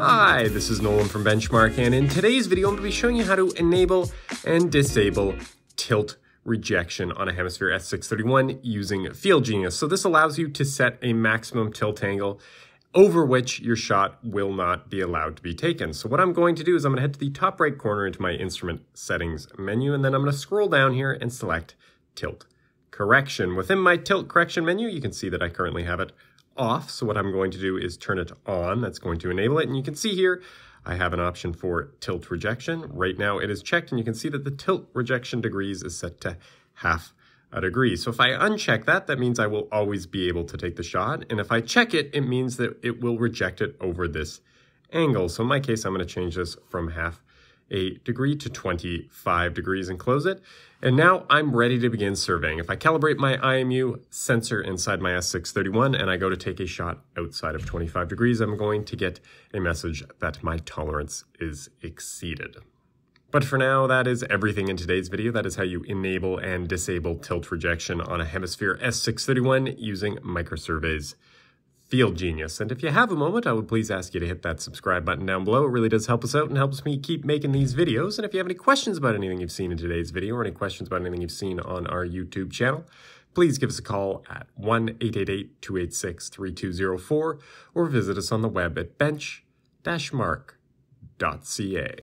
Hi, this is Nolan from Benchmark, and in today's video I'm going to be showing you how to enable and disable tilt rejection on a hemisphere S631 using FieldGenius. So this allows you to set a maximum tilt angle over which your shot will not be allowed to be taken. So what I'm going to do is I'm going to head to the top right corner into my instrument settings menu, and then I'm going to scroll down here and select tilt correction. Within my tilt correction menu, you can see that I currently have it off. So what I'm going to do is turn it on. That's going to enable it. And you can see here, I have an option for tilt rejection. Right now it is checked, and you can see that the tilt rejection degrees is set to half a degree. So if I uncheck that, that means I will always be able to take the shot. And if I check it, it means that it will reject it over this angle. So in my case, I'm going to change this from half a degree to 25 degrees and close it. And now I'm ready to begin surveying. If I calibrate my IMU sensor inside my S631 and I go to take a shot outside of 25 degrees, I'm going to get a message that my tolerance is exceeded. But for now, that is everything in today's video. That is how you enable and disable tilt rejection on a hemisphere S631 using MicroSurvey's FieldGenius. And if you have a moment, I would please ask you to hit that subscribe button down below. It really does help us out and helps me keep making these videos. And if you have any questions about anything you've seen in today's video or any questions about anything you've seen on our YouTube channel, please give us a call at 1-888-286-3204 or visit us on the web at bench-mark.ca.